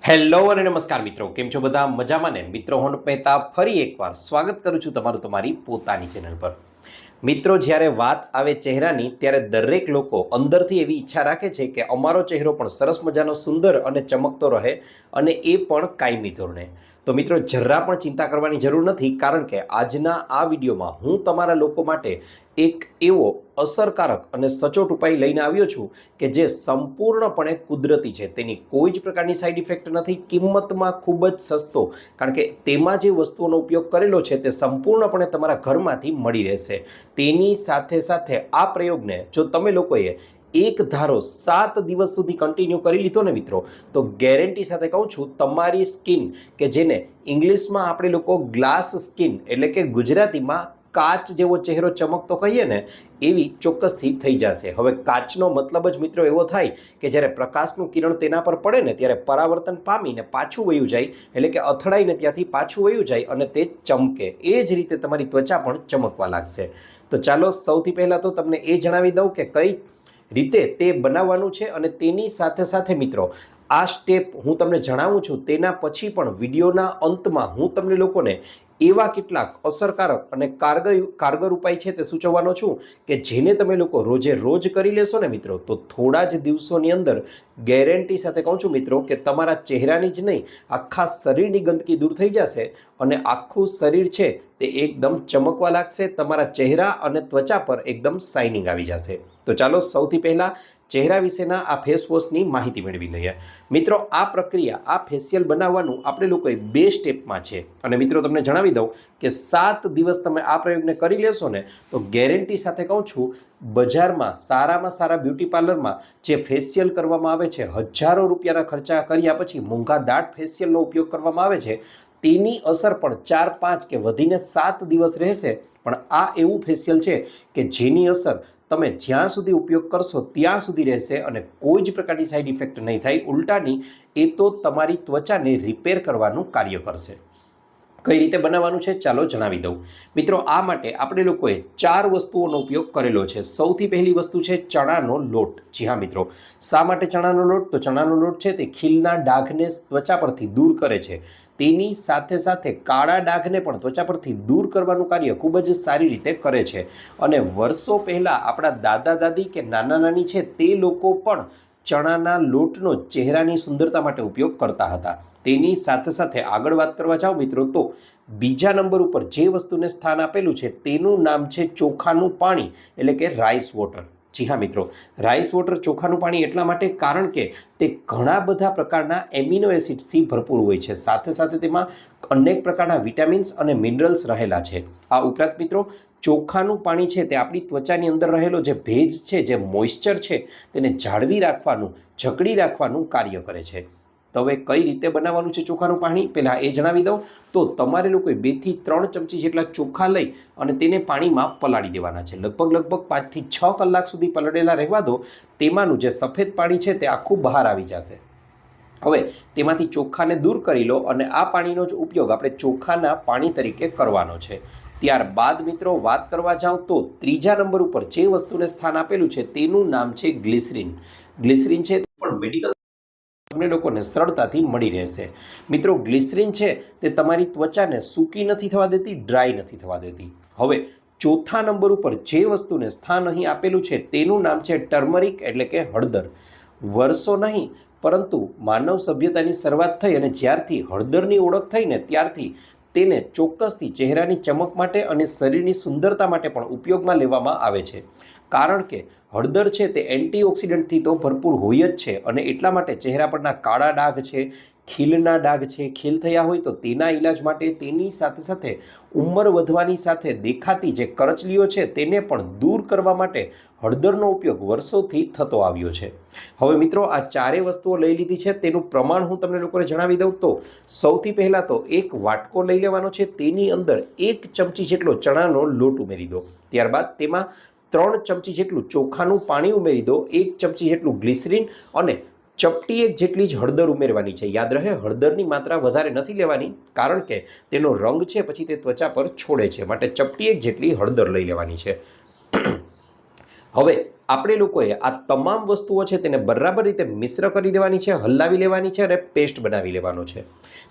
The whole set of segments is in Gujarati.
હેલો અને નમસ્કાર મિત્રો, કેમ છો બધા? મજામાં ને? મિત્રો હું મહેતા ફરી એકવાર સ્વાગત કરું છું તમારું તમારી પોતાની ચેનલ પર। મિત્રો, જ્યારે વાત આવે ચહેરાની ત્યારે દરેક લોકો અંદરથી એવી ઈચ્છા રાખે છે કે અમારો ચહેરો પણ સરસ મજાનો સુંદર અને ચમકતો રહે, અને એ પણ કાયમી ધોરણે। તો મિત્રો, જરા પણ ચિંતા કરવાની જરૂર નથી, કારણ કે આજના આ વિડીયોમાં હું તમારા લોકો માટે એક એવો અસરકારક અને સચોટ ઉપાય લઈને આવ્યો છું કે જે સંપૂર્ણપણે કુદરતી છે। તેની કોઈ જ પ્રકારની સાઈડ ઇફેક્ટ નથી, કિંમતમાં ખૂબ જ સસ્તો, કારણ કે તેમાં જે વસ્તુઓનો ઉપયોગ કરેલો છે તે સંપૂર્ણપણે તમારા ઘરમાંથી મળી રહેશે। તેની સાથે સાથે આ પ્રયોગને જો તમે લોકોએ એક ધારો 7 દિવસ સુધી કન્ટિન્યુ કરી લીધો ને મિત્રો, તો ગેરંટી સાથે કહું છું, તમારી સ્કિન કે જેને ઇંગ્લિશમાં આપણે લોકો ગ્લાસ સ્કિન એટલે કે ગુજરાતીમાં કાચ જેવો ચહેરો ચમકતો કહીએ ને, એવી ચોક્કસથી થઈ જશે। હવે કાચનો મતલબ જ મિત્રો એવો થાય કે જ્યારે પ્રકાશનું કિરણ તેના પર પડે ને ત્યારે પરાવર્તન પામીને પાછું વયું જાય, એટલે કે અથડાઈને ત્યાંથી પાછું વયું જાય અને તે ચમકે। એ જ રીતે તમારી ત્વચા પણ ચમકવા લાગશે। તો ચાલો સૌથી પહેલાં તો તમને એ જણાવી દઉં કે કઈ રીતે તે બનાવવાનું છે, અને તેની સાથે સાથે મિત્રો આ સ્ટેપ હું તમને જણાવું છું તેના પછી પણ વિડીયોના અંતમાં હું તમને લોકોને એવા કેટલાક અસરકારક અને કારગર ઉપાય છે તે સૂચવવાનો છું કે જેને તમે લોકો રોજે રોજ કરી લેશો ને મિત્રો, તો થોડા જ દિવસોની અંદર ગેરંટી સાથે કહું છું મિત્રો કે તમારા ચહેરાની જ નહીં, આખા શરીરની ગંદકી દૂર થઈ જશે અને આખું શરીર છે તે એકદમ ચમકવા લાગશે। તમારા ચહેરા અને ત્વચા પર એકદમ શાઇનિંગ આવી જશે। તો ચાલો સૌથી પહેલાં ચહેરા વિશેના આ ફેસ વોશની માહિતી મેળવી લઈએ। મિત્રો, આ પ્રક્રિયા, આ ફેશિયલ બનાવવાનું આપણે લોકોએ 2 સ્ટેપમાં છે, અને મિત્રો તમને જણાવી દઉં કે 7 દિવસ તમે આ પ્રયોગને કરી લેશો ને, તો ગેરંટી સાથે કહું છું, બજારમાં સારામાં સારા બ્યુટી પાર્લરમાં જે ફેશિયલ કરવામાં આવે છે, હજારો રૂપિયાના ખર્ચા કર્યા પછી મોંઘા દાટ ફેશિયલનો ઉપયોગ કરવામાં આવે છે, તેની અસર પણ 4, 5 કે વધીને 7 દિવસ રહેશે। પણ આ એવું ફેશિયલ છે કે જેની અસર તમે જ્યાં સુધી ઉપયોગ કરશો ત્યાં સુધી રહેશે અને કોઈ જ પ્રકારની સાઈડ ઇફેક્ટ નહીં થાય। ઉલટાની એ તો તમારી ત્વચાને રિપેર કરવાનું કાર્ય કરશે। કઈ રીતે બનાવવાનું છે ચાલો જણાવી દઉં। મિત્રો, આ માટે આપણે લોકોએ 4 વસ્તુઓનો ઉપયોગ કરેલો છે। સૌથી પહેલી વસ્તુ છે ચણાનો લોટ। જી હા મિત્રો, શા માટે ચણાનો લોટ? તો ચણાનો લોટ છે તે ખીલના ડાઘને ત્વચા પરથી દૂર કરે છે। તેની સાથે સાથે કાળા ડાઘને પણ ત્વચા પરથી દૂર કરવાનું કાર્ય ખૂબ જ સારી રીતે કરે છે। અને વર્ષો પહેલાં આપણા દાદા દાદી કે નાના નાની છે તે લોકો પણ ચણાના લોટનો ચહેરાની સુંદરતા માટે ઉપયોગ કરતા હતા। તેની સાથે સાથે આગળ વાત કરવા જાઓ મિત્રો, તો બીજા નંબર ઉપર જે વસ્તુને સ્થાન આપેલું છે તેનું નામ છે ચોખાનું પાણી, એટલે કે રાઈસ વોટર। જી હા મિત્રો, રાઈસ વોટર, ચોખાનું પાણી એટલા માટે કારણ કે તે ઘણા બધા પ્રકારના એમિનો એસિડ્સથી ભરપૂર હોય છે, સાથે સાથે તેમાં અનેક પ્રકારના વિટામિન્સ અને મિનરલ્સ રહેલા છે। આ ઉપરાંત મિત્રો, ચોખાનું પાણી છે તે આપણી ત્વચાની અંદર રહેલો જે ભેજ છે, જે મોઇશ્ચર છે, તેને જાળવી રાખવાનું, જકડી રાખવાનું કાર્ય કરે છે। તો હવે કઈ રીતે બનાવવાનું છે ચોખાનું પાણી, પહેલાં એ જણાવી દઉં। તો તમારે લોકોએ 2 થી 3 ચમચી જેટલા ચોખા લઈ અને તેને પાણીમાં પલાળી દેવાના છે। લગભગ 5 થી 6 કલાક સુધી પલળેલા રહેવા દો। તેમાંનું જે સફેદ પાણી છે તે આખું બહાર આવી જશે। હવે તેમાંથી ચોખાને દૂર કરી લો, અને આ પાણીનો જ ઉપયોગ આપણે ચોખાના પાણી તરીકે કરવાનો છે। ત્યારબાદ મિત્રો વાત કરવા જાઉં તો ત્રીજા નંબર ઉપર જે વસ્તુને સ્થાન આપેલું છે તેનું નામ છે ગ્લિસરીન। ગ્લિસરીન છે પણ મેડિકલ તમને લોકોને સરળતાથી મળી રહેશે। મિત્રો, ગ્લિસરીન છે તે તમારી ત્વચાને સૂકી નથી થવા દેતી, ડ્રાય નથી થવા દેતી। હવે ચોથા નંબર ઉપર જે વસ્તુને સ્થાન અહીં આપેલું છે તેનું નામ છે ટર્મરિક, એટલે કે હળદર। વર્ષો નહીં પરંતુ માનવ સભ્યતાની શરૂઆત થઈ અને જ્યારથી હળદરની ઓળખ થઈ ને ત્યારથી તેને ચોક્કસથી ચહેરાની ચમક માટે અને શરીરની સુંદરતા માટે પણ ઉપયોગમાં લેવામાં આવે છે। કારણ કે હળદર છે તે એન્ટીઓક્સિડન્ટથી તો ભરપૂર હોય જ છે, અને એટલા માટે ચહેરા પરના કાળા ડાઘ છે, ખીલના ડાઘ છે, ખીલ થયા હોય તો તેના ઈલાજ માટે, તેની સાથે સાથે ઉંમર વધવાની સાથે દેખાતી જે કરચલીઓ છે તેને પણ દૂર કરવા માટે હળદરનો ઉપયોગ વર્ષોથી થતો આવ્યો છે। હવે મિત્રો, આ 4 વસ્તુઓ લઈ લીધી છે, તેનું પ્રમાણ હું તમને લોકોને જણાવી દઉં। તો સૌથી પહેલાં તો એક વાટકો લઈ લેવાનો છે, તેની અંદર 1 ચમચી જેટલો ચણાનો લોટ ઉમેરી દો। ત્યારબાદ તેમાં 3 ચમચી જેટલું ચોખાનું પાણી ઉમેરી દો, 1 ચમચી જેટલું ગ્લિસરીન અને ચપટી 1 જેટલી જ હળદર ઉમેરવાની છે। યાદ રહે, હળદરની માત્રા વધારે નથી લેવાની, કારણ કે તેનો રંગ છે પછી તે ત્વચા પર છોડે છે, માટે ચપટી 1 જેટલી હળદર લઈ લેવાની છે। હવે આપણે લોકોએ આ તમામ વસ્તુઓ છે તેને બરાબર રીતે મિશ્ર કરી દેવાની છે, હલાવી લેવાની છે અને પેસ્ટ બનાવી લેવાનો છે.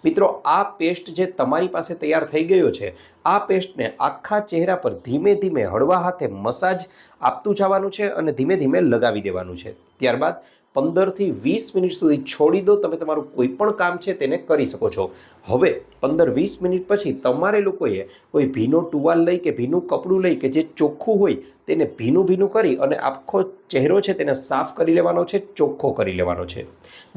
મિત્રો, આ પેસ્ટ જે તમારી પાસે તૈયાર થઈ ગયો છે, આ પેસ્ટને આખા ચહેરા પર ધીમે ધીમે હળવા હાથે મસાજ આપતું જવાનું છે અને ધીમે ધીમે લગાવી દેવાનું છે. ત્યારબાદ 15 થી 20 મિનિટ સુધી છોડી દો. તમે તમારું કોઈ પણ કામ છે તેને કરી શકો છો. હવે 15-20 મિનિટ પછી તમારે લોકોએ કોઈ ભીનો ટુવાલ લઈ કે ભીનું કપડું લઈ કે જે ચોખ્ખું હોય તેને ભીનું ભીનું કરી અને આખો ચહેરો છે તેને સાફ કરી લેવાનો છે, ચોખ્ખો કરી લેવાનો છે.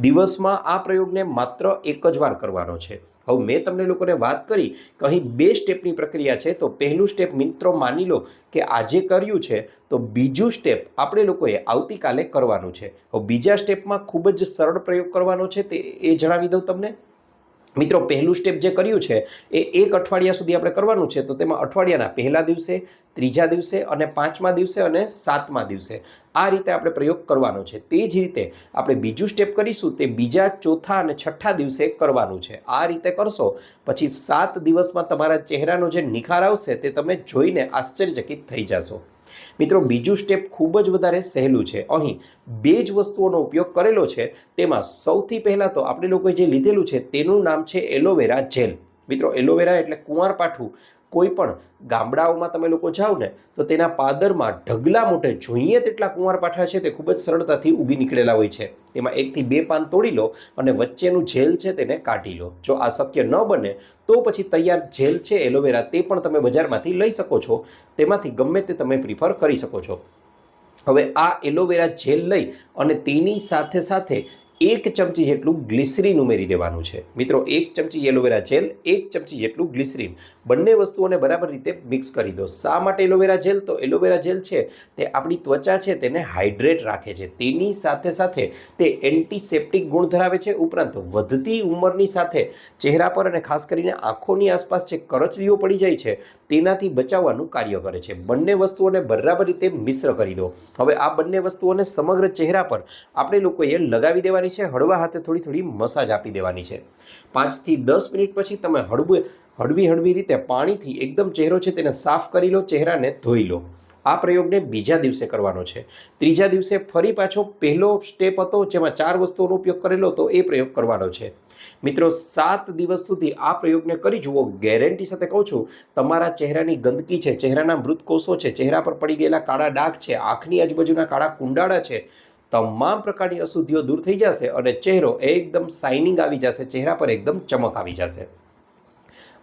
દિવસમાં આ પ્રયોગને માત્ર એક જ વાર કરવાનો છે. હવે મેં તમને લોકોને વાત કરી કે અહીં 2 સ્ટેપની પ્રક્રિયા છે. તો પહેલું સ્ટેપ મિત્રો માની લો કે આજે કર્યું છે, તો બીજું સ્ટેપ આપણે લોકોએ આવતીકાલે કરવાનું છે. હવે બીજા સ્ટેપમાં ખૂબ જ સરળ પ્રયોગ કરવાનો છે, તે જણાવી દઉં તમને. મિત્રો, પહેલું સ્ટેપ જે કર્યું છે એ 1 અઠવાડિયા સુધી આપણે કરવાનું છે. તો તેમાં અઠવાડિયાના પહેલા દિવસે, ત્રીજા દિવસે અને 5મા દિવસે અને 7મા દિવસે આ રીતે આપણે પ્રયોગ કરવાનો છે. તે જ રીતે આપણે બીજું સ્ટેપ કરીશું તે બીજા, ચોથા અને છઠ્ઠા દિવસે કરવાનું છે. આ રીતે કરશો પછી 7 દિવસમાં તમારા ચહેરાનો જે નિખાર આવશે તે તમે જોઈને આશ્ચર્યચકિત થઈ જશો. મિત્રો, બીજું સ્ટેપ ખૂબ જ વધારે સહેલું છે. અહીં 2 જ વસ્તુઓનો ઉપયોગ કરેલો છે. તેમાં સૌથી પહેલાં તો આપણે લોકોએ જે લીધેલું છે તેનું નામ છે એલોવેરા જેલ. મિત્રો, એલોવેરા એટલે કુંવારપાઠું. કોઈ પણ ગામડાઓમાં તમે લોકો જાઓ ને તો તેના પાદરમાં ઢગલા મોટે જોઈએ તેટલા કુંવારપાઠા છે તે ખૂબ જ સરળતાથી ઉગી નીકળેલા હોય છે. તેમાં 1 થી 2 પાન તોડી લો અને વચ્ચેનું જેલ છે તેને કાઢી લો. જો આ શક્ય ન બને તો પછી તૈયાર જેલ છે એલોવેરા તે પણ તમે બજારમાંથી લઈ શકો છો. તેમાંથી ગમે તે તમે પ્રિફર કરી શકો છો. હવે આ એલોવેરા જેલ લઈ અને તેની સાથે સાથે 1 ચમચી જેટલું ગ્લિસરીન ઉમેરી દેવાનું છે. મિત્રો, 1 ચમચી એલોવેરા જેલ, 1 ચમચી જેટલું ગ્લિસરીન, બંને વસ્તુઓને બરાબર રીતે મિક્સ કરી દો. શા માટે એલોવેરા જેલ? તો એલોવેરા જેલ છે તે આપણી ત્વચા છે તેને હાઇડ્રેટ રાખે છે. તેની સાથે સાથે તે એન્ટીસેપ્ટિક ગુણ ધરાવે છે. ઉપરાંત વધતી ઉંમરની સાથે ચહેરા પર અને ખાસ કરીને આંખોની આસપાસ જે કરચલીઓ પડી જાય છે તેનાથી બચાવવાનું કાર્ય કરે છે. બંને વસ્તુઓને બરાબર રીતે મિશ્ર કરી દો. હવે આ બંને વસ્તુઓને સમગ્ર ચહેરા પર આપણે લોકોએ લગાવી દેવાની છે. હળવા હાથે થોડી થોડી મસાજ આપી દેવાની છે. 5 થી 10 મિનિટ પછી તમે હળવી રીતે પાણીથી એકદમ ચહેરો છે તેને સાફ કરી લો, ચહેરાને ધોઈ લો. આ પ્રયોગને બીજા દિવસે કરવાનો છે. ત્રીજા દિવસે ફરી પાછો પહેલો સ્ટેપ હતો જેમાં 4 વસ્તુઓનો ઉપયોગ કરેલો તો એ પ્રયોગ કરવાનો છે. મિત્રો, 7 દિવસ સુધી આ પ્રયોગને કરી જુઓ. ગેરંટી સાથે કહું છું, તમારા ચહેરાની ગંદકી છે, ચહેરાના મૃત કોષો છે, ચહેરા પર પડી ગયેલા કાળા ડાઘ છે, આંખની આજુબાજુના કાળા કુંડાળા છે, તમામ પ્રકારની અશુદ્ધિઓ દૂર થઈ જશે અને ચહેરો એકદમ શાઇનિંગ આવી જશે, ચહેરા પર એકદમ ચમક આવી જશે.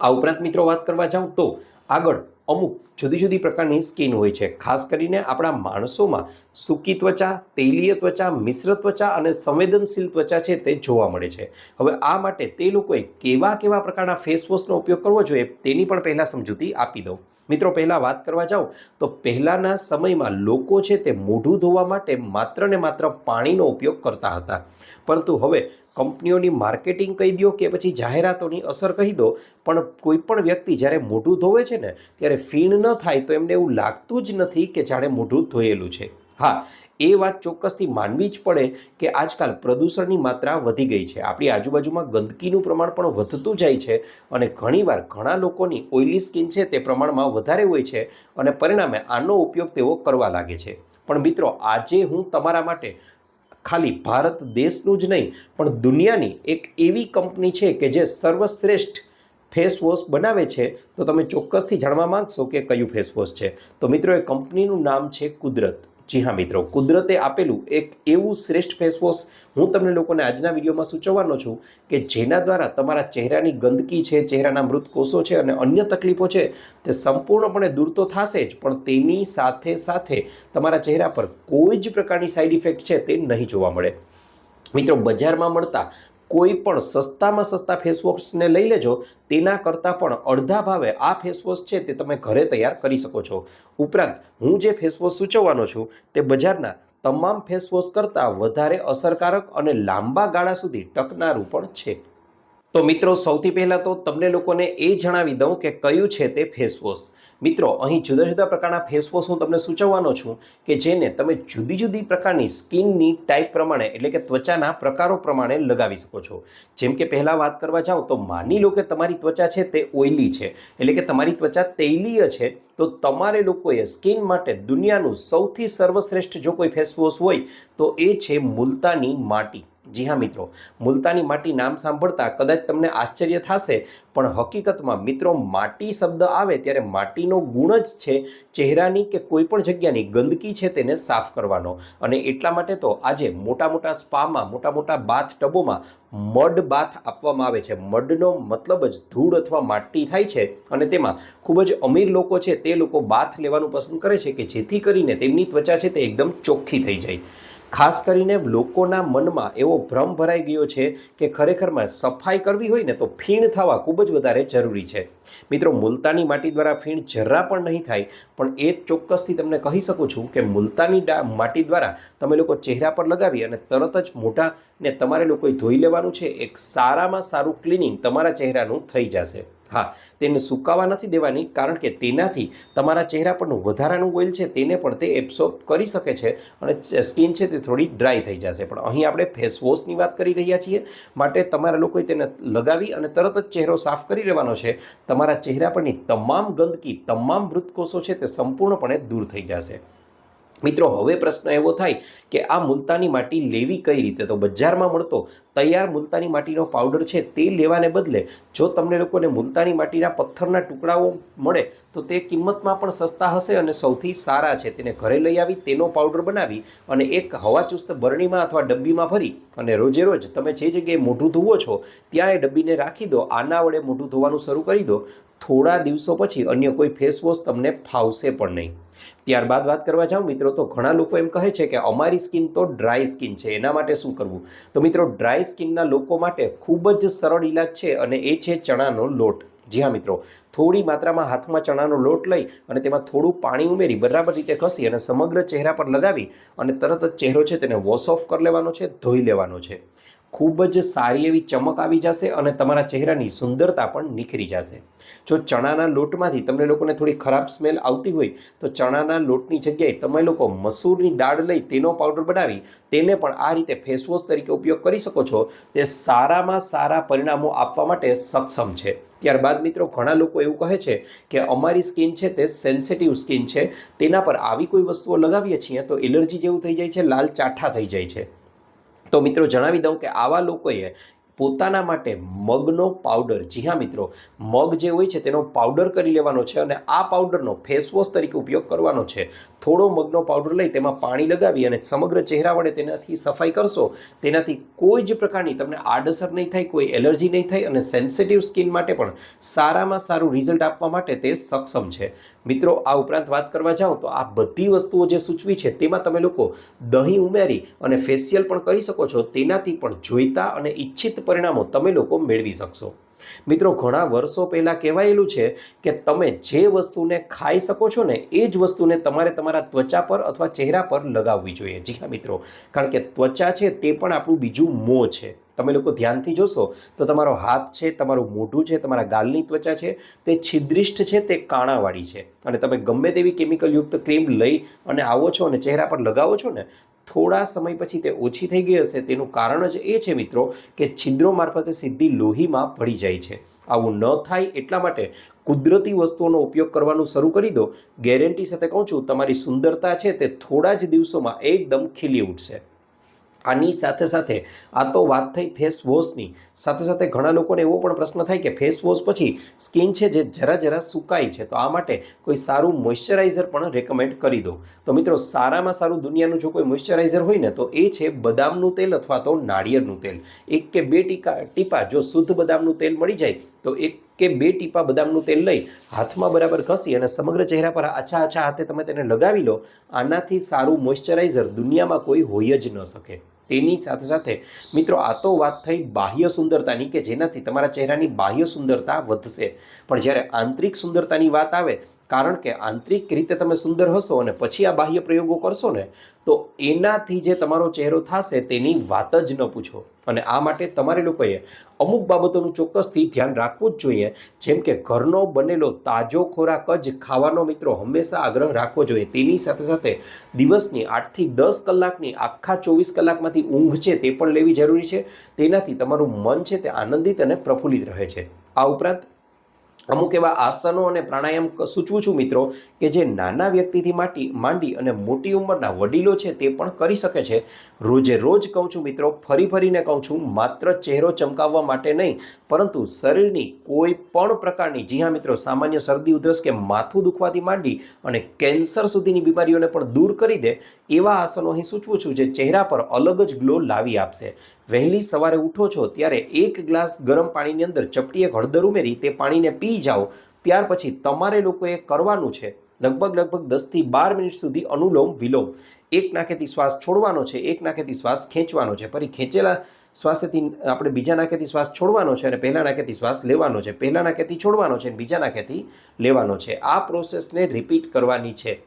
આ ઉપરાંત મિત્રો વાત કરવા જાઉં તો આગળ અમુક જુદી જુદી પ્રકારની સ્કિન હોય છે. ખાસ કરીને આપણા માણસોમાં સૂકી ત્વચા, તેલીય ત્વચા, મિશ્ર ત્વચા અને સંવેદનશીલ ત્વચા છે તે જોવા મળે છે. હવે આ માટે તે લોકોએ કેવા પ્રકારના ફેસ વોશનો ઉપયોગ કરવો જોઈએ તેની પણ પહેલાં સમજૂતી આપી દઉં. મિત્રો, પહેલાં વાત કરવા જાઉં તો પહેલાંના સમયમાં લોકો છે તે મોઢું ધોવા માટે માત્ર ને માત્ર પાણીનો ઉપયોગ કરતા હતા. પરંતુ હવે કંપનીઓની માર્કેટિંગ કહી દો કે પછી જાહેરાતોની અસર કહી દો, પણ કોઈ પણ વ્યક્તિ જ્યારે મોઢું ધોવે છે ને ત્યારે ફીણ ન થાય તો એમને એવું લાગતું જ નથી કે જાણે મોઢું ધોયેલું છે. હા, એ વાત ચોક્કસથી માનવી જ પડે કે આજકાલ પ્રદૂષણની માત્રા વધી ગઈ છે. આપણી આજુબાજુમાં ગંદકીનું પ્રમાણ પણ વધતું જાય છે અને ઘણીવાર ઘણા લોકોની ઓઇલી સ્કિન છે તે પ્રમાણમાં વધારે હોય છે અને પરિણામે આનો ઉપયોગ તેઓ કરવા લાગે છે. પણ મિત્રો, આજે હું તમારા માટે ખાલી ભારત દેશનું જ નહીં પણ દુનિયાની એક એવી કંપની છે કે જે સર્વશ્રેષ્ઠ ફેસ વોશ બનાવે છે. તો તમે ચોક્કસથી જાણવા માંગશો કે કયું ફેસ વોશ છે. તો મિત્રો, એ કંપનીનું નામ છે કુદરત. જી હા મિત્રો, કુદરતે આપેલું એક એવું શ્રેષ્ઠ ફેસ વોશ હું તમને લોકોને આજના વિડીયોમાં સૂચવવાનો છું કે જેના દ્વારા તમારા ચહેરાની ગંદકી છે, ચહેરાના મૃત કોષો છે અને અન્ય તકલીફો છે તે સંપૂર્ણપણે દૂર તો થશે જ, પણ તેની સાથે સાથે તમારા ચહેરા પર કોઈ જ પ્રકારની સાઇડ ઇફેક્ટ છે તે નહીં જોવા મળે. મિત્રો, બજારમાં મળતા કોઈ પણ સસ્તામાં સસ્તા ફેસ વોશને લઈ લેજો, તેના કરતાં પણ અડધા ભાવે આ ફેસ વોશ છે તે તમે ઘરે તૈયાર કરી શકો છો. ઉપરાંત હું જે ફેસ વોશ સૂચવવાનો છું તે બજારના તમામ ફેસ વોશ કરતાં વધારે અસરકારક અને લાંબા ગાળા સુધી ટકનારું પણ છે. તો મિત્રો સૌથી પહેલાં તો તમને લોકોને એ જણાવી દઉં કે કયું છે તે ફેસ વોશ. મિત્રો અહીં જુદા જુદા પ્રકારના ફેસ વોશ હું તમને સૂચવવાનો છું કે જેને તમે જુદી જુદી પ્રકારની સ્કિનની ટાઈપ પ્રમાણે એટલે કે ત્વચાના પ્રકારો પ્રમાણે લગાવી શકો છો. જેમ કે પહેલાં વાત કરવા જાઓ તો માની લો કે તમારી ત્વચા છે તે ઓઇલી છે, એટલે કે તમારી ત્વચા તૈલીય છે, તો તમારે લોકોએ સ્કિન માટે દુનિયાનું સૌથી સર્વશ્રેષ્ઠ જો કોઈ ફેસ વોશ હોય તો એ છે મુલતાની માટી. જી હા મિત્રો, મુલતાની માટી નામ સાંભળતા કદાચ તમને આશ્ચર્ય થશે, પણ હકીકતમાં મિત્રો માટી શબ્દ આવે ત્યારે માટીનો ગુણ જ છે ચહેરાની કે કોઈ પણ જગ્યાની ગંદકી છે તેને સાફ કરવાનો. અને એટલા માટે તો આજે મોટા મોટા સ્પામાં, મોટા મોટા બાથ ટબોમાં મડ બાથ આપવામાં આવે છે. મડનો મતલબ જ ધૂળ અથવા માટી થાય છે અને તેમાં ખૂબ જ અમીર લોકો છે તે લોકો બાથ લેવાનું પસંદ કરે છે કે જેથી કરીને તેમની ત્વચા છે તે એકદમ ચોખ્ખી થઈ જાય. ખાસ કરીને લોકોના મનમાં એવો ભ્રમ ભરાઈ ગયો છે કે ખરેખરમાં સફાઈ કરવી હોય ને તો ફીણ થવા ખૂબ જ વધારે જરૂરી છે. મિત્રો મુલતાની માટી દ્વારા ફીણ જરા પણ નહીં થાય, પણ એ ચોક્કસથી તમને કહી શકું છું કે મુલતાની માટી દ્વારા તમે લોકો ચહેરા પર લગાવી અને તરત જ મોઢાને તમારે લોકોએ ધોઈ લેવાનું છે. એક સારામાં સારું ક્લિનિંગ તમારા ચહેરાનું થઈ જશે. હા, તેને સુકાવા નથી દેવાની, કારણ કે તેનાથી તમારા ચહેરા પરનું વધારાનું ઓઇલ છે તેને પણ તે એબ્સોર્બ કરી શકે છે અને સ્કિન છે તે થોડી ડ્રાય થઈ જશે. પણ અહીં આપણે ફેસ વોશની વાત કરી રહ્યા છીએ, માટે તમારા લોકોએ તેને લગાવી અને તરત જ ચહેરો સાફ કરી લેવાનો છે. તમારા ચહેરા પરની તમામ ગંદકી, તમામ મૃતકોષો છે તે સંપૂર્ણપણે દૂર થઈ જશે. મિત્રો હવે પ્રશ્ન એવો થાય કે આ મુલતાની માટી લેવી કઈ રીતે? તો બજારમાં મળતો તૈયાર મુલતાની માટીનો પાવડર છે તે લેવાને બદલે જો તમને લોકોને મુલતાની માટીના પથ્થરના ટુકડાઓ મળે તો તે કિંમતમાં પણ સસ્તા હશે અને સૌથી સારા છે. તેને ઘરે લઈ આવી તેનો પાવડર બનાવી અને એક હવાચુસ્ત બરણીમાં અથવા ડબ્બીમાં ભરી અને રોજે રોજ તમે જે જગ્યાએ મોઢું ધોવો છો ત્યાં એ ડબ્બીને રાખી દો. આના વડે મોઢું ધોવાનું શરૂ કરી દો. થોડા દિવસો પછી અન્ય કોઈ ફેસ વોશ તમને ફાવશે પણ નહીં. ત્યારબાદ વાત કરવા જાઉં મિત્રો તો ઘણા લોકો એમ કહે છે કે અમારી સ્કિન તો ડ્રાય સ્કિન છે, એના માટે શું કરવું? તો મિત્રો ડ્રાય સ્કિનના લોકો માટે ખૂબ જ સરળ ઈલાજ છે અને એ છે ચણાનો લોટ. જી હા મિત્રો, થોડી માત્રામાં હાથમાં ચણાનો લોટ લઈ અને તેમાં થોડું પાણી ઉમેરી બરાબર રીતે ઘસી અને સમગ્ર ચહેરા પર લગાવી અને તરત જ ચહેરો છે તેને વોશ ઓફ કરી લેવાનો છે, ધોઈ લેવાનો છે. ખૂબ જ સારી એવી ચમક આવી જશે અને તમારા ચહેરાની સુંદરતા પણ નિખરી જશે. જો ચણાના લોટમાંથી તમને લોકોને થોડી ખરાબ સ્મેલ આવતી હોય તો ચણાના લોટની જગ્યાએ તમે લોકો મસૂરની દાળ લઈ તેનો પાવડર બનાવી તેને પણ આ રીતે ફેસ વોશ તરીકે ઉપયોગ કરી શકો છો. તે સારામાં સારા પરિણામો આપવા માટે સક્ષમ છે. ત્યારબાદ મિત્રો ઘણા લોકો એવું કહે છે કે અમારી સ્કિન છે તે સેન્સિટિવ સ્કિન છે, તેના પર આવી કોઈ વસ્તુઓ લગાવીએ છીએ તો એલર્જી જેવું થઈ જાય છે, લાલ ચાઠા થઈ જાય છે. તો મિત્રો જણાવી દઉં કે આવા લોકોએ પોતાના માટે મગનો પાવડર, જી હા મિત્રો, મગ જે હોય છે તેનો પાવડર કરી લેવાનો છે અને આ પાવડરનો ફેસ વોશ તરીકે ઉપયોગ કરવાનો છે. થોડો મગનો પાવડર લઈ તેમાં પાણી લગાવી અને સમગ્ર ચહેરા વડે તેનાથી સફાઈ કરશો. તેનાથી કોઈ જ પ્રકારની તમને આડઅસર નહીં થાય, કોઈ એલર્જી નહીં થાય અને સેન્સિટિવ સ્કિન માટે પણ સારામાં સારું રિઝલ્ટ આપવા માટે તે સક્ષમ છે. મિત્રો આ ઉપરાંત વાત કરવા જાઓ તો આ બધી વસ્તુઓ જે સૂચવી છે તેમાં તમે લોકો દહીં ઉમેરી અને ફેશિયલ પણ કરી શકો છો. તેનાથી પણ જોઈતા અને ઈચ્છિત પરિણામો તમે લોકો મેળવી શકશો. મિત્રો ઘણા વર્ષો પહેલાં કહેવાયેલું છે કે તમે જે વસ્તુને ખાઈ શકો છો ને એ જ વસ્તુને તમારે તમારા ત્વચા પર અથવા ચહેરા પર લગાવવી જોઈએ. જી હા મિત્રો, કારણ કે ત્વચા છે તે પણ આપણું બીજું મોં છે. તમે લોકો ધ્યાનથી જોશો તો તમારો હાથ છે, તમારું મોઢું છે, તમારા ગાલની ત્વચા છે તે છિદ્રિષ્ઠ છે, તે કાણાવાળી છે. અને તમે ગમે તેવી કેમિકલયુક્ત ક્રીમ લઈ અને આવો છો અને ચહેરા પર લગાવો છો ને, થોડા સમય પછી તે ઓછી થઈ ગઈ હશે. તેનું કારણ જ એ છે મિત્રો કે છિદ્રો મારફતે સીધી લોહીમાં ભળી જાય છે. આવું ન થાય એટલા માટે કુદરતી વસ્તુઓનો ઉપયોગ કરવાનું શરૂ કરી દો. ગેરંટી સાથે કહું છું, તમારી સુંદરતા છે તે થોડા જ દિવસોમાં એકદમ ખીલી ઉઠશે. આની સાથે સાથે આ તો વાત થઈ ફેસ વોશની. સાથે સાથે ઘણા લોકોને એવો પણ પ્રશ્ન થાય કે ફેસ વોશ પછી સ્કિન છે જે જરા સુકાય છે, તો આ માટે કોઈ સારું મોઇશ્ચરાઇઝર પણ રેકમેન્ડ કરી દો. તો મિત્રો સારામાં સારું દુનિયાનું જો કોઈ મોઇશ્ચરાઇઝર હોય ને તો એ છે બદામનું તેલ અથવા તો નાળિયેરનું તેલ. 1 કે 2 ટીપા જો શુદ્ધ બદામનું તેલ મળી જાય તો 1 કે 2 ટીપા બદામનું તેલ લઈ હાથમાં બરાબર ઘસી અને સમગ્ર ચહેરા પર આછા હાથે તમે તેને લગાવી લો. આનાથી સારું મોઇશ્ચરાઇઝર દુનિયામાં કોઈ હોય જ ન શકે. તેની સાથે સાથે મિત્રો આ તો વાત થઈ બાહ્ય સુંદરતાની કે જેનાથી તમારા ચહેરાની બાહ્ય સુંદરતા વધશે, પણ જ્યારે આંતરિક સુંદરતાની વાત આવે કારણ કે આંતરિક રીતે તમે સુંદર હશો અને પછી આ બાહ્ય પ્રયોગો કરશો ને તો એનાથી જે તમારો ચહેરો થશે તેની વાત જ ન પૂછો. અને આ માટે તમારે લોકોએ અમુક બાબતોનું ચોક્કસથી ધ્યાન રાખવું જ જોઈએ. જેમ કે ઘરનો બનેલો તાજો ખોરાક જ ખાવાનો મિત્રો હંમેશા આગ્રહ રાખવો જોઈએ. તેની સાથે સાથે દિવસની 8 થી 10 કલાકની આખા 24 કલાકમાંથી ઊંઘ છે તે પણ લેવી જરૂરી છે. તેનાથી તમારું મન છે તે આનંદિત અને પ્રફુલ્લિત રહે છે. આ ઉપરાંત અમુક એવા આસનો અને પ્રાણાયામ સૂચવું છું મિત્રો કે જે નાના વ્યક્તિથી માંડી અને મોટી ઉંમરના વડીલો છે તે પણ કરી શકે છે. રોજે રોજ કહું છું મિત્રો, ફરી ફરીને કહું છું, માત્ર ચહેરો ચમકાવવા માટે નહીં પરંતુ શરીરની કોઈ પણ પ્રકારની, જી હા મિત્રો, સામાન્ય શરદી ઉધરસ કે માથું દુખવાથી માંડી અને કેન્સર સુધીની બીમારીઓને પણ દૂર કરી દે એવા આસનો અહીં સૂચવું છું જે ચહેરા પર અલગ જ ગ્લો લાવી આપશે. વહેલી સવારે ઉઠો છો ત્યારે 1 ગ્લાસ ગરમ પાણીની અંદર ચપટી હળદર ઉમેરી તે પાણીને પી જાઓ. ત્યાર પછી તમારે લોકોએ કરવાનું છે લગભગ 10 થી 12 મિનિટ સુધી અનુલોમ વિલોમ. એક નાકેથી શ્વાસ છોડવાનો છે, એક નાકેથી શ્વાસ ખેંચવાનો છે, ફરી ખેંચેલા શ્વાસથી આપણે બીજા નાકેથી શ્વાસ છોડવાનો છે અને પહેલા નાકેથી શ્વાસ લેવાનો છે, પહેલા નાકેથી છોડવાનો છે અને બીજા નાકેથી લેવાનો છે. આ પ્રોસેસને રિપીટ કરવાની છે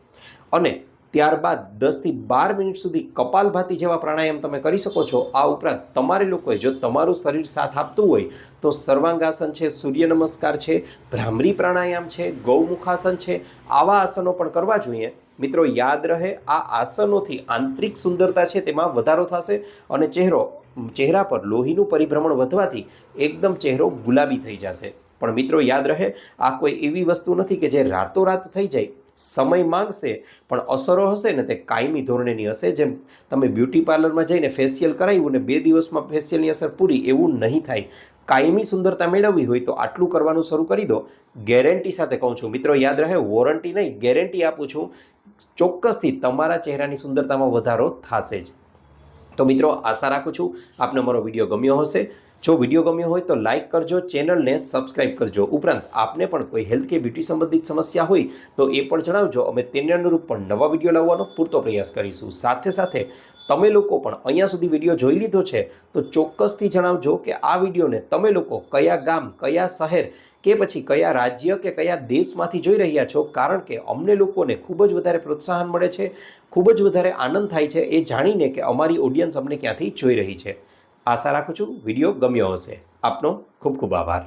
અને ત્યારબાદ 10 થી 12 મિનિટ સુધી કપાલભાતિ જેવા પ્રાણાયામ તમે કરી શકો છો. આ ઉપરાંત તમારે લોકોએ જો તમારું શરીર સાથ આપતું હોય તો સર્વાંગાસન છે, સૂર્ય નમસ્કાર છે, ભ્રામરી પ્રાણાયામ છે, ગૌમુખાસન છે, આવા આસનો પણ કરવા જોઈએ. મિત્રો યાદ રહે, આ આસનોથી આંતરિક સુંદરતા છે તેમાં વધારો થશે અને ચહેરા પર લોહીનું પરિભ્રમણ વધવાથી એકદમ ચહેરો ગુલાબી થઈ જશે. પણ મિત્રો યાદ રહે, આ કોઈ એવી વસ્તુ નથી કે જે રાતોરાત થઈ જાય. સમય માંગશે પણ અસરો હશે ને તે કાયમી ધોરણેની હશે. જેમ તમે બ્યુટી પાર્લરમાં જઈને ફેશિયલ કરાવ્યું ને 2 દિવસમાં ફેશિયલની અસર પૂરી, એવું નહીં થાય. કાયમી સુંદરતા મેળવવી હોય તો આટલું કરવાનું શરૂ કરી દો. ગેરંટી સાથે કહું છું મિત્રો, યાદ રહે, વોરંટી નહીં, ગેરંટી આપું છું, ચોક્કસથી તમારા ચહેરાની સુંદરતામાં વધારો થશે જ. તો મિત્રો આશા રાખું છું આપને મારો વિડીયો ગમ્યો હશે. જો વિડીયો ગમ્યો હોય તો લાઇક કરજો, ચેનલને સબસ્ક્રાઇબ કરજો. ઉપરાંત આપને પણ કોઈ હેલ્થ કે બ્યુટી સંબંધિત સમસ્યા હોય તો એ પણ જણાવજો. અમે તેને અનુરૂપ પણ નવા વિડીયો લાવવાનો પૂરતો પ્રયાસ કરીશું. સાથે સાથે તમે લોકો પણ અહીંયા સુધી વિડીયો જોઈ લીધો છે તો ચોક્કસથી જણાવજો કે આ વિડીયોને તમે લોકો કયા ગામ, કયા શહેર કે પછી કયા રાજ્ય કે કયા દેશમાંથી જોઈ રહ્યા છો. કારણ કે અમને લોકોને ખૂબ જ વધારે પ્રોત્સાહન મળે છે, ખૂબ જ વધારે આનંદ થાય છે એ જાણીને કે અમારી ઓડિયન્સ અમને ક્યાંથી જોઈ રહી છે. આશા રાખું છું વિડીયો ગમ્યો હશે. આપનો ખૂબ ખૂબ આભાર.